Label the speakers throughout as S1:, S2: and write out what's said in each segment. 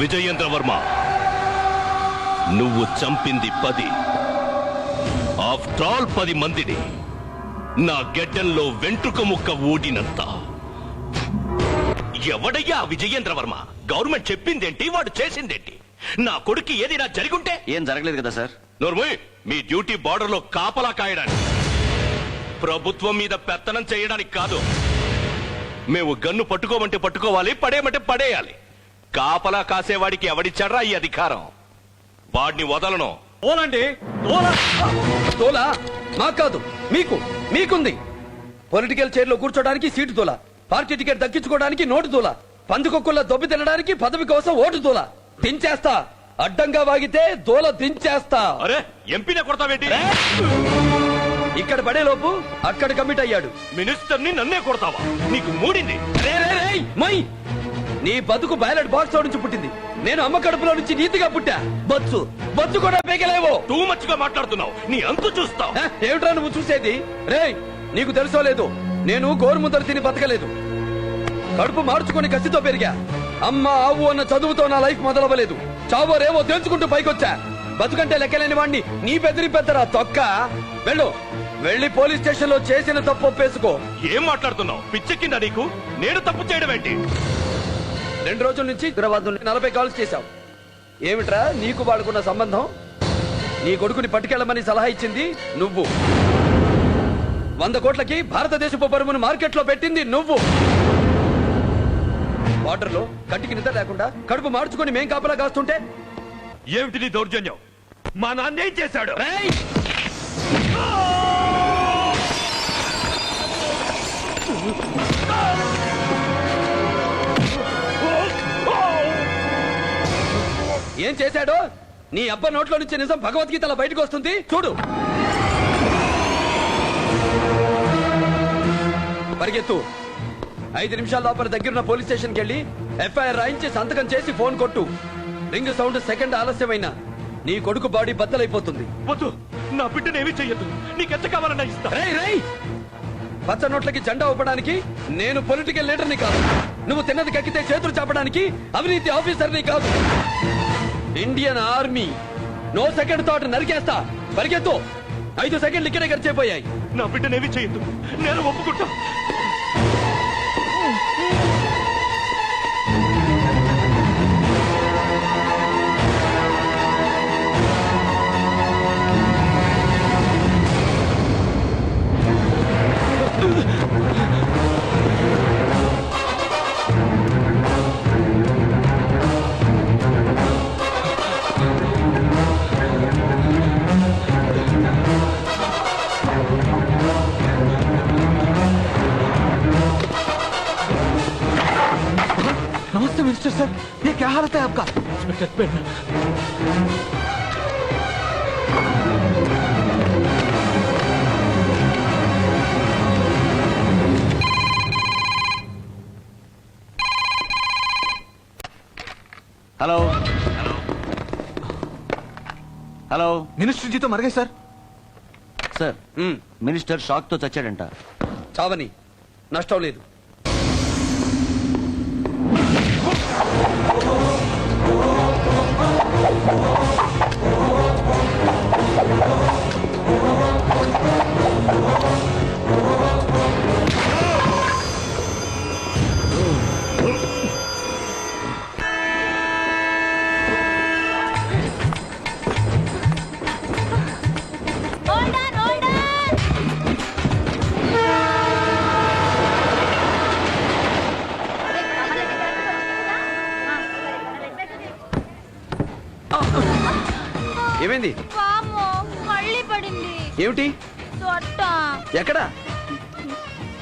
S1: విజయేంద్ర వర్మ, నువ్వు చంపింది 10. After all 10 మందిని నా గెడ్డంలో వెంట్రుక ముక్క ఊడినంత. ఎవడయ్యా విజయేంద్ర వర్మ? గవర్నమెంట్ చెప్పిందేంటి, వాడు చేసిందేంటి? నా కొడుకు ఏదైనా జరిగుంటే?
S2: ఏం జరగలేదు కదా సార్.
S1: నోర్మోయ్, మీ డ్యూటీ బార్డర్ లో కాపలా కాయడానికి, ప్రభుత్వం మీద పెత్తనం చేయడానికి కాదు. మేము గన్ను పట్టుకోమంటే పట్టుకోవాలి, పడేయమంటే పడేయాలి. కాపలా కాసేవాడికి ఎవడిచ్చాడ్రా ఈ అధికారం? వాడిని వదలను.
S3: తోలండి, తోలా మాకు కాదు, మీకుంది. పొలిటికల్ చైర్ లో కూర్చోడానికి సీటు తోలా, పార్టీ టికెట్ దక్కించుకోవడానికి నోటు తోలా, పందుకొక్కుల్లో దొబ్బి తినడానికి పదవి కోసం ఓటు తోలా. దించేస్తా, అడ్డంగా వాగితే దోల దించేస్తా.
S1: అరే, ఎంపీనే కొడతావేంటి?
S3: ఇక్కడ పడే లోపు అక్కడ కమిట్ అయ్యాడు.
S1: మినిస్టర్ ని నన్నే కొడతావా? నీకు మూడింది.
S3: నీ బతుకు బ్యాలెట్ బాక్స్ నుంచి పుట్టింది. నేను అమ్మ కడుపులో నుంచి నీతిగా పుట్టా. బొచ్చు కూడా పేగలేవో.
S1: టూ మచ్ గా మాట్లాడుతున్నావు. నీ అంతు చూస్తావు.
S3: ఏమిట్రా నువ్వు చూసేది? రేయ్, నీకు తెలుసో లేదు, నేను గోరుముద్దరు తిని బతకలేదు. కడుపు మార్చుకొని కసితో పెరిగా. అమ్మ ఆవు అన్న చదువుతో నా లైఫ్ మొదలవ్వలేదు. చావో రేవో తెలుసుకుంటూ పైకొచ్చా. బతుకంటే లెక్కలేని వాణ్ణి నీ బెదిరి పెద్దరా తొక్క. వెళ్ళి పోలీస్ స్టేషన్ లో చేసిన తప్పు ఒప్పేసుకో.
S1: ఏం మాట్లాడుతున్నావు? పిచ్చెక్కిందా నీకు? నేను తప్పు చేయడం ఏంటి?
S3: 2 రోజుల నుంచి హైదరాబాద్ నుండి 40 కాల్స్ చేశావు. ఏమిట్రా నీకు వాడుకున్న సంబంధం? నీ కొడుకుని పట్టుకెళ్లమని సలహా ఇచ్చింది నువ్వు. 100 కోట్లకి భారతదేశపు పరువును మార్కెట్ లో పెట్టింది నువ్వు. బార్డర్ లో కంటికి నిద్ర లేకుండా కడుపు మార్చుకొని మేం కాపలా కాస్తుంటే
S1: ఏమిటి నీ దౌర్జన్యం? మా నాన్న ఏం చేశాడు?
S3: ఏం చేశాడో నీ అబ్బ నోట్లో నుంచి నిజం భగవద్గీతలో బయటకు వస్తుంది చూడు. పరిగెత్తు. 5 నిమిషాల లోపల దగ్గరున్న పోలీస్ స్టేషన్కి వెళ్ళి ఎఫ్ఐఆర్ రాయించి సంతకం చేసి ఫోన్ కొట్టు. రింగ్ సౌండ్ సెకండ్ ఆలస్యమైన నీ కొడుకు బాడీ బద్దలైపోతుంది.
S1: వద్దు, నా బిడ్డను ఏమీ చెయ్యొద్దు. నీకెంత కావాలన్నా ఇస్తా.
S3: పచ్చ నోట్లకి జెండా ఊపడానికి నేను పొలిటికల్ లీడర్ని కాదు. నువ్వు తిన్నది కక్కితే చేతులు చాపడానికి అవినీతి ఆఫీసర్ని కాదు. Indian army. No second thought, నరికేస్తా. పరిగెత్తు. 5 సెకండ్లు ఇక్కడే ఖర్చయిపోయాయి.
S1: నా బిడ్డను ఏమీ చెయ్యొద్దు, నేను ఒప్పుకుంటా.
S3: नमस्ते मिनिस्टर सर, ये क्या हालत है आपका?
S2: हेलो हेलो
S3: मिनिस्टर जी तो मर गए सर.
S2: सर मिनिस्टर షాక్ తో చచ్చాడంట.
S3: చావని, నష్టం లేదు. ఏమైంది?
S4: మళ్ళీ పడింది.
S3: ఏమిటి? ఎక్కడ?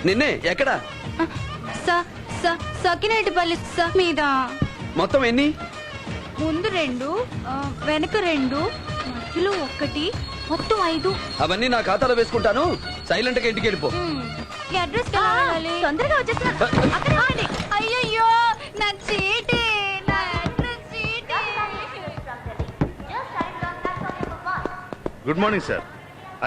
S3: నిన్నే ఎక్కడ?
S4: సకినేటిపల్లి మీద.
S3: మొత్తం ఎన్ని?
S4: ముందు 2, వెనక 2, మధ్యలో 1, మొత్తం 5.
S3: అవన్నీ నా ఖాతాలో వేసుకుంటాను. సైలెంట్ గా ఇంటికి వెళ్ళిపో.
S4: అడ్రస్ కావాలి, తొందరగా వచ్చేస్తా. అయ్యయ్యో, నా చీటీ, నా అడ్రస్ చీటీ.
S5: Good morning sir.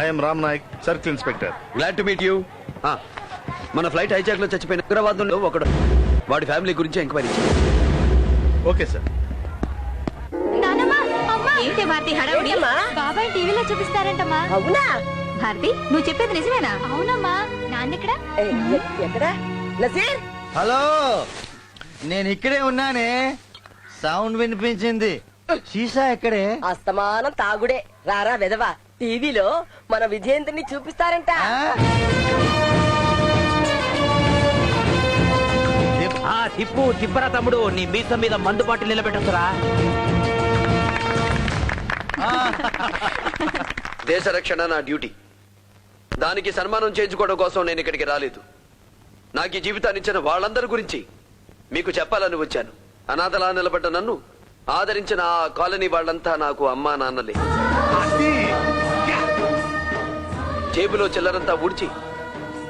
S5: I am Ram Nayak, circle inspector.
S3: Glad to meet you. మన ఫ్లైట్ హైజాక్ లో చచ్చిపోయిన ఉగ్రవాదుల్లో ఒకడు. వాడి ఫ్యామిలీ గురించి ఎంక్వైరీ.
S5: Okay sir.
S4: నానమ్మ అమ్మా ఏంటి భారతి హడావుడి బాబాయ్ టీవీలో చూపిస్తారంటమ్మా.
S6: అవునా?
S4: భారతి నువ్వు చెప్పేది నిజమేనా? అవునమ్మా. నాన్న ఇక్కడ
S6: ఎక్కడ నసీర్?
S7: హలో, నేను ఇక్కడే ఉన్నానే. సౌండ్ వినిపించింది. సీసా ఎక్కడే?
S6: అస్తమానం తాగుడే. రారా వెదవా, టీవీలో మన విజయేంద్రని చూపిస్తారంట.
S7: ఆ?
S8: తిప్పరా తమ్ముడు, నీ మీసం మీద మందు బాటిల్ నిలబెట్టొచ్చురా.
S3: దేశ రక్షణ నా డ్యూటీ. దానికి సన్మానం చేయించుకోవడం కోసం నేను ఇక్కడికి రాలేదు. నాకు ఈ జీవితాన్ని ఇచ్చిన వాళ్ళందరి గురించి మీకు చెప్పాలని వచ్చాను. అనాథలా నిలబడ్డ నన్ను ఆదరించిన ఆ కాలనీ వాళ్ళంతా నాకు అమ్మా నాన్నలే. జేబులో చిల్లరంతా ఊడ్చి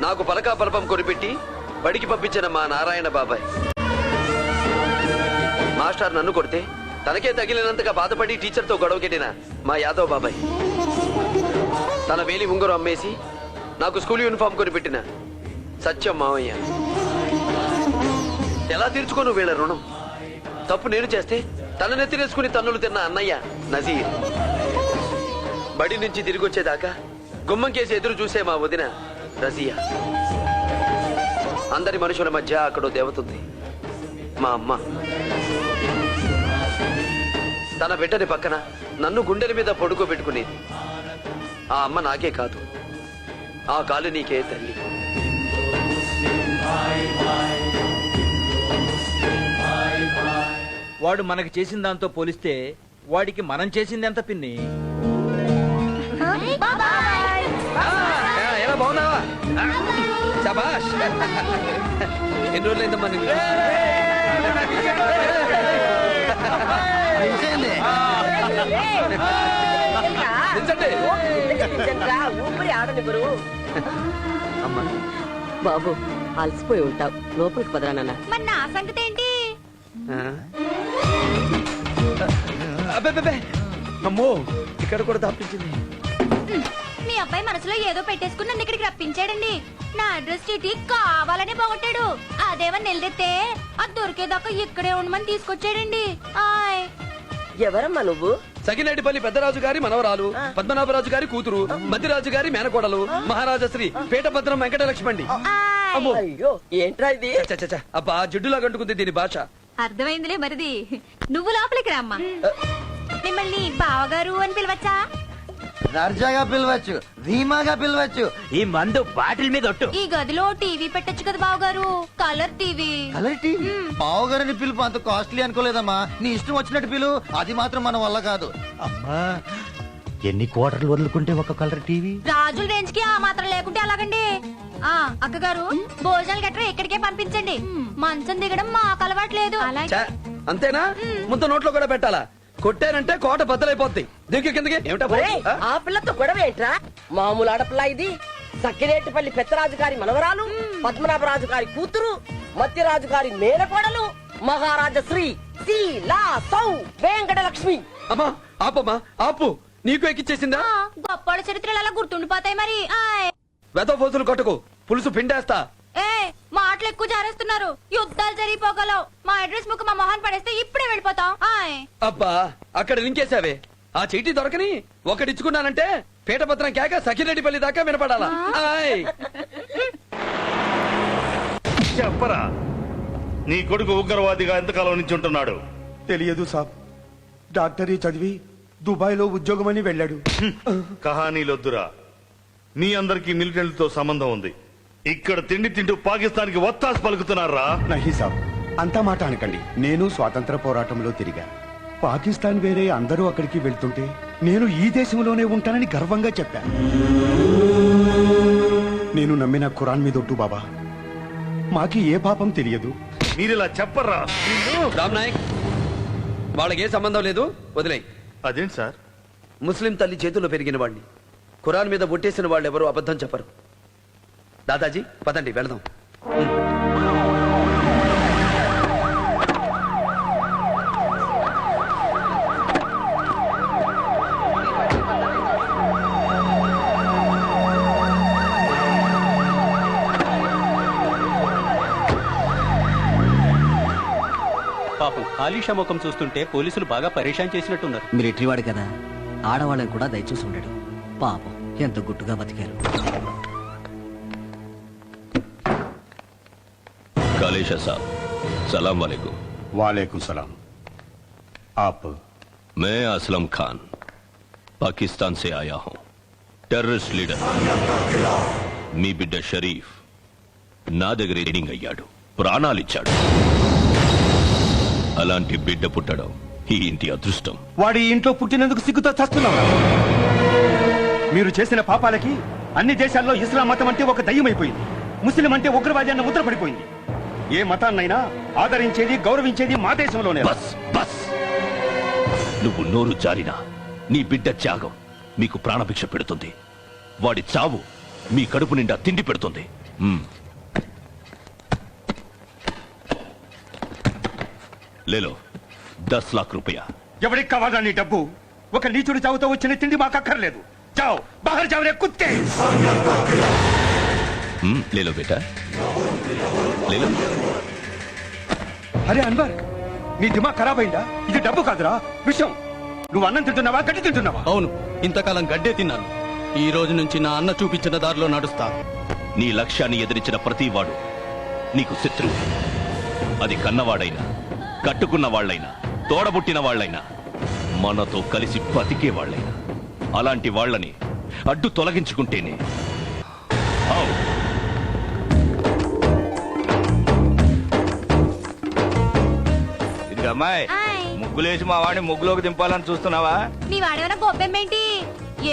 S3: నాకు పలకా పలపం కొనిపెట్టి బడికి పంపించిన మా నారాయణ బాబాయ్. మాస్టర్ నన్ను కొడితే తనకే తగిలినంతగా బాధపడి టీచర్తో గొడవకెట్టిన మా యాదవ్ బాబాయ్. తన వేలి ఉంగరం అమ్మేసి నాకు స్కూల్ యూనిఫామ్ కొనిపెట్టిన సత్యం మావయ్య. ఎలా తీర్చుకోను వీళ్ళ రుణం? తప్పు నేను చేస్తే తన నెత్తినేసుకుని తన్నులు తిన్న అన్నయ్య నజీర్. బడి నుంచి తిరిగి వచ్చేదాకా గుమ్మం కేసి ఎదురు చూసే మా వదిన రజియా. అందరి మనుషుల మధ్య అక్కడో దేవతుంది, మా అమ్మ. తన బిడ్డని పక్కన నన్ను గుండెల మీద పడుకోబెట్టుకునేది. ఆ అమ్మ నాకే కాదు, ఆ కాలనీకే తల్లి.
S8: వాడు మనకి చేసిన దాంతో పోలిస్తే వాడికి మనం చేసింది ఎంత పిన్ని?
S3: ఎలా బాగున్నావా? శభాష్. ఎన్ని రోజులైందమ్మా నిన్ను? నిల్చోండి.
S6: ఊపిరి ఆడనివ్వరు.
S3: అమ్మా,
S6: బాబు అలసిపోయి ఉంటావు, లోపలికి పదరా నాన్న.
S4: మరి నా సంగతి ఏంటి?
S3: అబ్బే, అమ్మో ఇక్కడ కూడా దాపించింది.
S4: మీ అబ్బాయి మనసులో ఏదో పెట్టేసుకుని నన్ను ఇక్కడికి రప్పించాడండి. నా అడ్రస్ చీటీ కావాలని పోగొట్టాడు. అదేమని నిలదెత్తే అది దొరికేదాకా ఇక్కడే ఉండమని తీసుకొచ్చాడండి. ఆయ్
S6: ఎవరమ్మా నువ్వు?
S3: సగినేటిపల్లి పెద్దరాజు గారి మనవరాలు, పద్మనాభరాజు గారి కూతురు, మధ్యరాజు గారి మేనకోడలు, మహారాజశ్రీ పేటభద్రం వెంకటలక్ష్మండి.
S4: ఆయ్.
S3: అమ్మో.
S6: అయ్యో ఏంట్రా ఇది?
S3: చ, చ, చ. అబ్బా జిడ్డులా కంటుకుంది దీని భాష.
S4: అర్థమైందిలే మరిది. నువ్వు లోపలికి రామ్మా. మిమ్మల్ని బావగారు అని పిలవచ్చా?
S7: దర్జాగా పిలవచ్చు, ధీమాగా పిలవచ్చు.
S8: ఈ మందు బాటిల్ మీద ఒట్టు.
S4: ఈ గదిలో టీవీ పెట్టొచ్చు కదా బావగారు, కలర్ టీవీ.
S7: Colour TV? బావగారిని పిలుపు అంత కాస్ట్లీ అనుకోలేదమ్మా. నీ ఇష్టం వచ్చినట్టు పిలు, అది మాత్రం మన వల్ల కాదు. అమ్మా, ఎన్ని క్వార్టర్లు వదులుకుంటే ఒక కలర్ టీవీ?
S4: రాజుల రేంజ్ కి ఆ మాత్రం లేకుంటే అలాగండి. ఆ అక్కగారు భోజనాలు గట్రా ఇక్కడికే పంపించండి. మంచం దిగడం మాకు అలవాట్లేదు.
S3: చ, అంతేనా? ముందు నోట్లో కూడా పెట్టాలా? కొట్టానంటే కోట బద్దలైపోద్ది. దిగ్గు కిందకి. ఏమిటా బాబు?
S6: ఒరేయ్,
S3: ఆ?
S6: ఆ పిల్లతో గొడవ ఏంట్రా? మామూలు ఆడపిల్ల ఇది. సక్కినేటిపల్లి పెద్దరాజు గారి మనవరాలు, పద్మనాభరాజు గారి కూతురు, మధ్యరాజు గారి మేనకోడలు, మహారాజశ్రీ శీలా సౌ వెంకటలక్ష్మి.
S3: అమ్మా ఆపమ్మా, ఆపు. నీకు ఎక్కిచ్చేసిందా?
S4: గొప్ప చరిత్రలు అలా గుర్తుండిపోతాయి మరి. ఆయ్.
S3: వెతో పోతులు కొట్టకు, పులుసు పిండేస్తా.
S4: ఏ మాటలు ఎక్కువ జారేస్తున్నారు. యుద్ధాలు జరిగిపోగలవు. మా అడ్రస్ బుక్ మా మొహాన్ పడేస్తే ఇప్పుడే వెళ్ళిపోతాం. ఆయ్.
S3: అబ్బా అక్కడ లింకేశావే. ఆ చీటీ దొరకని ఒకటిచ్చుకున్నానంటే పీఠపత్రం కేక సఖిరెడ్డిపల్లి దాకా వినపడాలా? ఆయ్.
S5: చెప్పరా, నీ కొడుకు ఉగ్రవాదిగా ఎంతకాలం నుంచి ఉంటున్నాడు?
S9: తెలియదు సాబ్. డాక్టరీ చదివి దుబాయ్లో ఉద్యోగమని వెళ్ళాడు.
S5: కహానీలొద్దురా. మీ అందరికీ మిలిటెంట్లతో సంబంధం ఉంది. ఇక్కడ తిండి తింటూ పాకిస్తాన్కి వత్తాసు పలుకుతున్నారా?
S9: నహీ సాబ్, అంతా మాట అనకండి. నేను స్వాతంత్ర పోరాటంలో తిరిగా. పాకిస్తాన్ వేరే, అందరూ అక్కడికి వెళ్తుంటే నేను ఈ దేశంలోనే ఉంటానని గర్వంగా చెప్పాను. నేను నమ్మిన ఖురాన్ మీద ఒట్టు బాబా. మాకి ఏ పాపం తెలియదు.
S5: మీరిలా చెప్పరా?
S3: రామ్ నాయక్, వాళ్ళకి ఏ సంబంధం లేదు, వదిలేయ్.
S5: అదేంటి సార్?
S3: ముస్లిం తల్లి చేతుల్లో పెరిగిన వాడిని. ఖురాన్ మీద బొట్టేసిన వాళ్ళు ఎవరు అబద్ధం చెప్పరు. దాదాజీ పదండి వెళదాం.
S10: పాపం కాళీషా ముఖం చూస్తుంటే పోలీసులు బాగా పరేషాన్ చేసినట్టున్నారు.
S2: మిలిటరీ వాడు కదా, ఆడవాళ్ళని కూడా దయచూసి ఉండడు. పాపం ఎంత గుట్టుగా బతికారు.
S1: कालेशा साहब, सलाम वालेकुम।
S9: वालेकुम सलाम। आप?
S1: मैं असलम खान पाकिस्तान से आया हूं, టెర్రరిస్ట్ లీడర్. మీ బిడ్డ షరీఫ్ నా దగ్గర రీడింగ్ అయ్యాడు, ప్రాణాలిచ్చాడు. అలాంటి బిడ్డ పుట్టడం ఈ ఇంటి అదృష్టం.
S9: వాడి ఇంట్లో పుట్టినందుకు సిగ్గుతో చస్తున్నావా? మీరు చేసిన పాపాలకి అన్ని దేశాల్లో ఇస్లాం మతం అంటే ఒక దయ్యమైపోయింది. ముస్లిం అంటే ఉగ్రవాది అన్న ముద్ర పడిపోయింది. ఏ మతాన్నైనా ఆదరించేది, గౌరవించేది మా దేశంలోనే.
S1: బస్ బస్, నువ్వు నోరు జారినా నీ బిడ్డ త్యాగం మీకు ప్రాణభిక్ష పెడుతుంది. వాడి చావు మీ కడుపు నిండా తిండి పెడుతుంది. లేలో 10 लाख रुपया.
S9: ఎవరికి కావాలా నీ డబ్బు? ఒక నీచుడి చావుతో వచ్చిన తిండి మాకు అక్కర్లేదు. చావు బాహర్ జావరే కుత్తే.
S1: లేలో బేటా, లేలో.
S9: అరే అన్వర్, నీ దిమాగ్ ఖరాబ్ అయిందా? ఇది డబ్బు కాదురా, విషయం. నువ్వు అన్నం తింటున్నావా, గడ్డి తింటున్నావా?
S10: అవును, ఇంతకాలం గడ్డే తిన్నాను. ఈ రోజు నుంచి నా అన్న చూపించిన దారిలో నడుస్తా.
S1: నీ లక్ష్యాన్ని ఎదిరించిన ప్రతివాడు నీకు శత్రువు. అది కన్నవాడైనా, కట్టుకున్న వాళ్ళైనా, తోడబుట్టిన వాళ్ళైనా, మనతో కలిసి బతికే వాళ్ళైనా. అలాంటి వాళ్ళని అడ్డు తొలగించుకుంటేనే.
S8: ఇది అమ్మాయి,
S4: హాయ్.
S8: ముగ్గులేసి మా వాడిని ముగ్గులోకి దింపాలని చూస్తున్నావా?
S4: మీ వాడేమైనా గొబ్బెమ్మేంటి?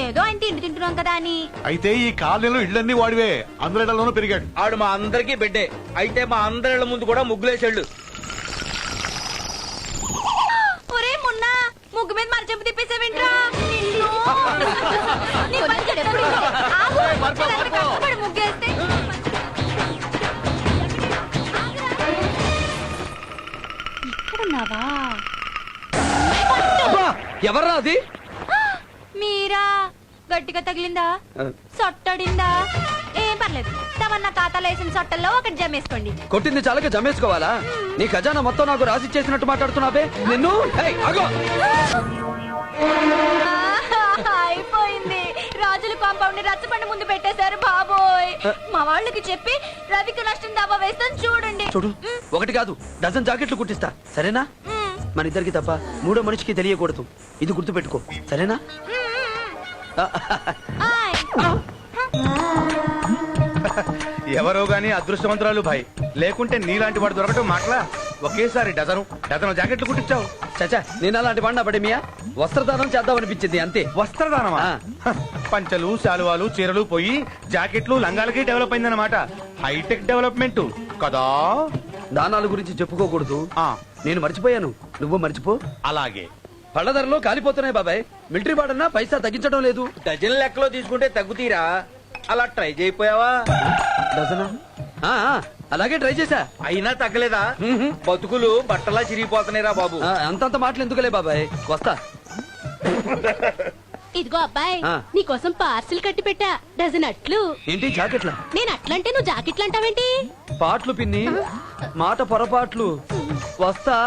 S4: ఏదో ఆయన తిండి తింటున్నాం కదా అని.
S9: అయితే ఈ కాలనీలో ఇళ్ళన్నీ వాడివే, అందరిలోనూ పెరిగాడు.
S8: ఆడు మా అందరికీ బిడ్డే, అయితే మా అందరి ముందు కూడా ముగ్గులేసాడు.
S4: ఒరే మున్నా, ముగ్గు మీద మరచెంపు తిప్పేసావేంట్రా? నిన్ను. నీ పని చెప్తాను. ఆగు. చాలా కష్టపడి ముగ్గేస్తే. ఇక్కడున్నావా?
S3: ఎవర్రా అది?
S4: మీరా? గట్టిగా తగిలిందా? సొట్టడిందా? ఏం పర్లేదు, తమన్నా ఖాతాలో వేసిన సొట్టల్లో ఒకటి జమేసుకోండి.
S3: కొట్టింది చాలక జమేసుకోవాలా? నీ ఖజానా మొత్తం నాకు రాసి చేసినట్టు మాట్లాడుతున్నావే నిన్ను. ఏయ్, ఆగు.
S4: అయిపోయింది. రాజుల కాంపౌండ్ రచ్చబండ ముందు పెట్టేశారు బాబోయ్. మా వాళ్ళకి చెప్పి రవికి నష్టం దావా వేస్తాను చూడండి.
S3: చూడు, ఒకటి కాదు డజన్ జాకెట్లు కుట్టిస్తా, సరేనా? మన ఇద్దరికి తప్ప మూడో మనిషికి తెలియకూడదు. ఇది గుర్తుపెట్టుకో, సరేనా?
S4: ఆయ్.
S9: ఎవరో గానీ అదృష్టవంతురాలు భాయ్, లేకుంటే నీలాంటి వాడు దొరకటం మాటలా. ఒకేసారి డజను జాకెట్లు కుట్టించావు.
S3: చచ్చా, నేను అలాంటి వాడినా పడేమియా? వస్త్రదానం చేద్దామనిపించింది అంతే.
S9: వస్త్రదానమా? పంచలు, శాలువాలు, చీరలు పోయి జాకెట్లు, లంగాలకి డెవలప్ అయిందన్నమాట. హైటెక్ డెవలప్మెంట్ కదా.
S3: దానాల గురించి చెప్పుకోకూడదు.
S9: ఆ,
S3: నేను మర్చిపోయాను, నువ్వు మర్చిపో.
S9: అలాగే.
S3: పళ్ళ ధరలో కాలిపోతున్నాయి బాబాయ్. మిలిటరీ వాడన్నా పైసా తగ్గించడం లేదు.
S8: డజన్ లెక్కలో తీసుకుంటే తగ్గుతీరా? అలా ట్రై చేయపోయావా?
S3: డజనా? ఆ, అలాగే ట్రై చేశా,
S8: అయినా తగ్గలేదా? బతుకులు బట్టలా చిరిగిపోతున్నాయిరా బాబు.
S3: అంతంత మాటలు ఎందుకులే బాబాయ్, వస్తా.
S4: ఇదిగో అబ్బాయి,
S3: ఆ.
S4: నీకోసం పార్సిల్ కట్టి పెట్టా, డజన్ అట్లు.
S3: ఏంటి జాకెట్లా?
S4: నేను అట్లంటే నువ్వు జాకెట్లు అంటావేంటి?
S3: పాటలు పిన్ని, మాట పొరపాట్లు. వస్తా.